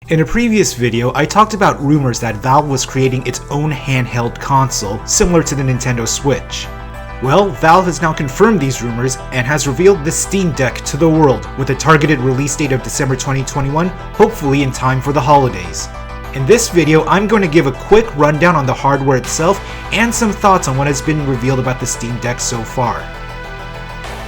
In a previous video, I talked about rumors that Valve was creating its own handheld console, similar to the Nintendo Switch. Well, Valve has now confirmed these rumors and has revealed the Steam Deck to the world with a targeted release date of December 2021, hopefully in time for the holidays. In this video, I'm going to give a quick rundown on the hardware itself and some thoughts on what has been revealed about the Steam Deck so far.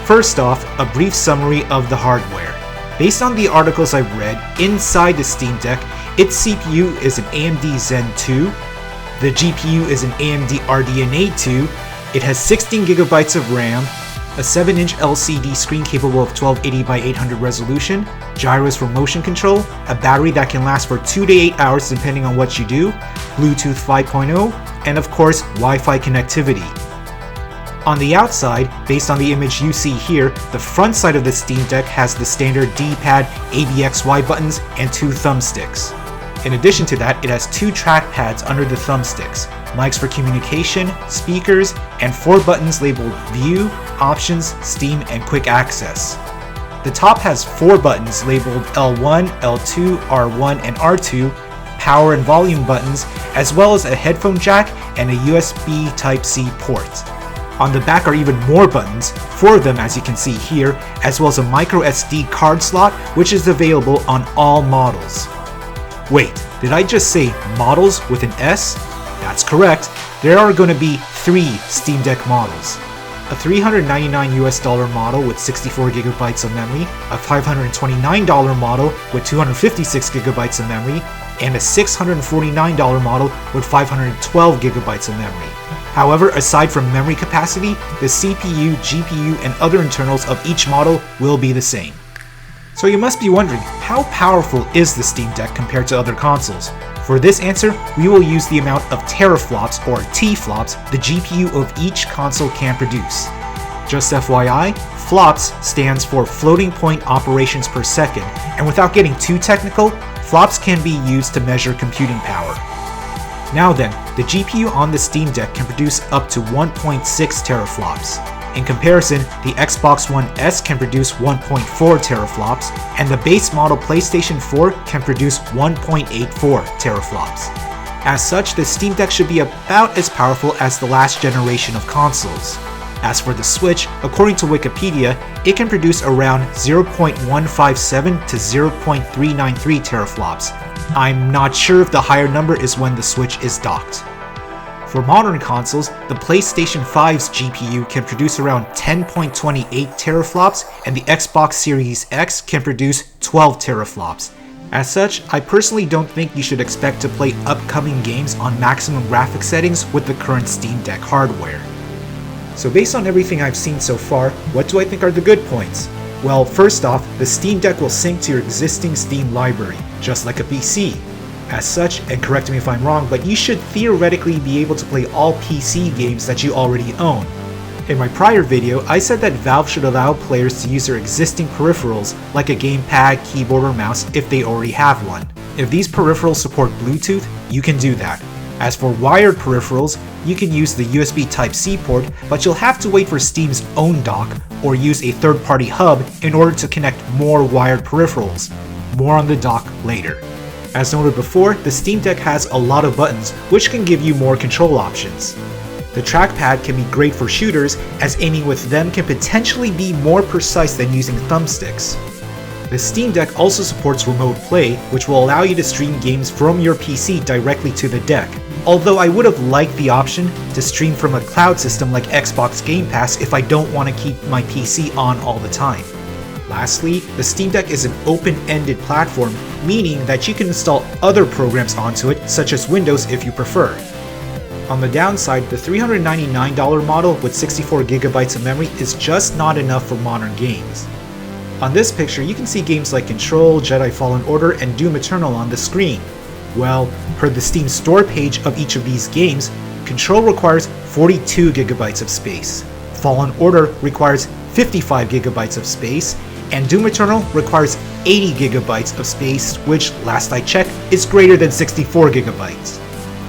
First off, a brief summary of the hardware. Based on the articles I've read, inside the Steam Deck, its CPU is an AMD Zen 2, the GPU is an AMD RDNA 2, it has 16GB of RAM, a 7-inch LCD screen capable of 1280x800 resolution, gyros for motion control, a battery that can last for 2 to 8 hours depending on what you do, Bluetooth 5.0, and of course Wi-Fi connectivity. On the outside, based on the image you see here, the front side of the Steam Deck has the standard D-pad, ABXY buttons, and 2 thumbsticks. In addition to that, it has 2 trackpads under the thumbsticks, mics for communication, speakers, and 4 buttons labeled View, Options, Steam, and Quick Access. The top has 4 buttons labeled L1, L2, R1, and R2, power and volume buttons, as well as a headphone jack and a USB Type-C port. On the back are even more buttons, 4 of them as you can see here, as well as a micro SD card slot which is available on all models. Wait, did I just say models with an S? That's correct, there are going to be 3 Steam Deck models. A $399 model with 64GB of memory, a $529 model with 256GB of memory, and a $649 model with 512GB of memory. However, aside from memory capacity, the CPU, GPU, and other internals of each model will be the same. So you must be wondering, how powerful is the Steam Deck compared to other consoles? For this answer, we will use the amount of teraflops or T-flops the GPU of each console can produce. Just FYI, flops stands for floating point operations per second, and without getting too technical, flops can be used to measure computing power. Now then, the GPU on the Steam Deck can produce up to 1.6 teraflops. In comparison, the Xbox One S can produce 1.4 teraflops, and the base model PlayStation 4 can produce 1.84 teraflops. As such, the Steam Deck should be about as powerful as the last generation of consoles. As for the Switch, according to Wikipedia, it can produce around 0.157 to 0.393 teraflops. I'm not sure if the higher number is when the Switch is docked. For modern consoles, the PlayStation 5's GPU can produce around 10.28 teraflops, and the Xbox Series X can produce 12 teraflops. As such, I personally don't think you should expect to play upcoming games on maximum graphics settings with the current Steam Deck hardware. So based on everything I've seen so far, what do I think are the good points? Well, first off, the Steam Deck will sync to your existing Steam library, just like a PC. As such, and correct me if I'm wrong, but you should theoretically be able to play all PC games that you already own. In my prior video, I said that Valve should allow players to use their existing peripherals, like a gamepad, keyboard, or mouse if they already have one. If these peripherals support Bluetooth, you can do that. As for wired peripherals, you can use the USB Type-C port, but you'll have to wait for Steam's own dock or use a third-party hub in order to connect more wired peripherals. More on the dock later. As noted before, the Steam Deck has a lot of buttons, which can give you more control options. The trackpad can be great for shooters, as aiming with them can potentially be more precise than using thumbsticks. The Steam Deck also supports remote play, which will allow you to stream games from your PC directly to the deck, although I would have liked the option to stream from a cloud system like Xbox Game Pass if I don't want to keep my PC on all the time. Lastly, the Steam Deck is an open-ended platform, meaning that you can install other programs onto it, such as Windows if you prefer. On the downside, the $399 model with 64GB of memory is just not enough for modern games. On this picture, you can see games like Control, Jedi Fallen Order, and Doom Eternal on the screen. Well, per the Steam store page of each of these games, Control requires 42GB of space, Fallen Order requires 55GB of space, and Doom Eternal requires 80GB of space, which, last I checked, is greater than 64GB.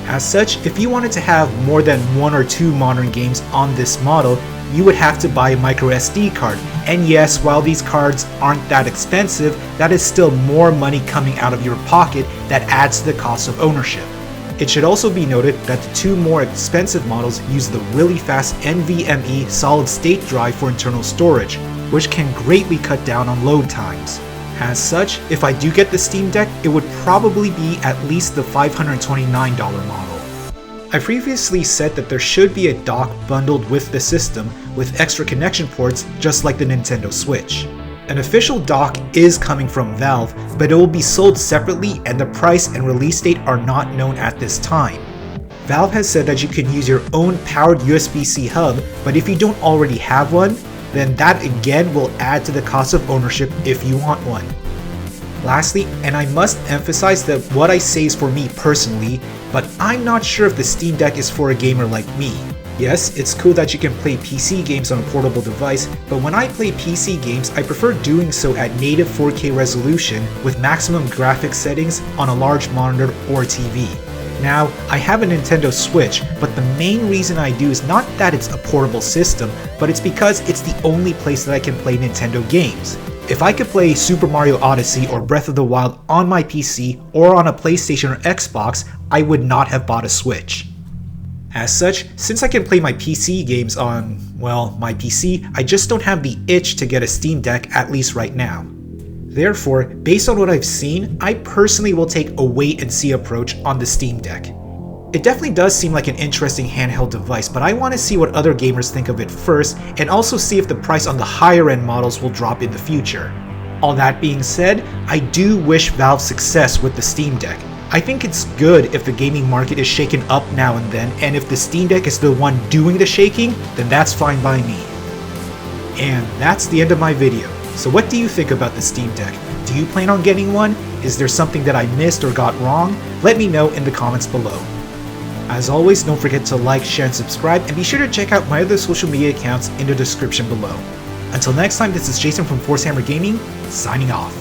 As such, if you wanted to have more than 1 or 2 modern games on this model, you would have to buy a microSD card. And yes, while these cards aren't that expensive, that is still more money coming out of your pocket that adds to the cost of ownership. It should also be noted that the two more expensive models use the really fast NVMe solid-state drive for internal storage, which can greatly cut down on load times. As such, if I do get the Steam Deck, it would probably be at least the $529 model. I previously said that there should be a dock bundled with the system with extra connection ports just like the Nintendo Switch. An official dock is coming from Valve, but it will be sold separately and the price and release date are not known at this time. Valve has said that you can use your own powered USB-C hub, but if you don't already have one, then that again will add to the cost of ownership if you want one. Lastly, and I must emphasize that what I say is for me personally, but I'm not sure if the Steam Deck is for a gamer like me. Yes, it's cool that you can play PC games on a portable device, but when I play PC games, I prefer doing so at native 4K resolution with maximum graphics settings on a large monitor or TV. Now, I have a Nintendo Switch, but the main reason I do is not that it's a portable system, but it's because it's the only place that I can play Nintendo games. If I could play Super Mario Odyssey or Breath of the Wild on my PC or on a PlayStation or Xbox, I would not have bought a Switch. As such, since I can play my PC games on, well, my PC, I just don't have the itch to get a Steam Deck, at least right now. Therefore, based on what I've seen, I personally will take a wait-and-see approach on the Steam Deck. It definitely does seem like an interesting handheld device, but I want to see what other gamers think of it first, and also see if the price on the higher-end models will drop in the future. All that being said, I do wish Valve success with the Steam Deck. I think it's good if the gaming market is shaken up now and then, and if the Steam Deck is the one doing the shaking, then that's fine by me. And that's the end of my video. So what do you think about the Steam Deck? Do you plan on getting one? Is there something that I missed or got wrong? Let me know in the comments below. As always, don't forget to like, share, and subscribe, and be sure to check out my other social media accounts in the description below. Until next time, this is Jason from Force Hammer Gaming, signing off.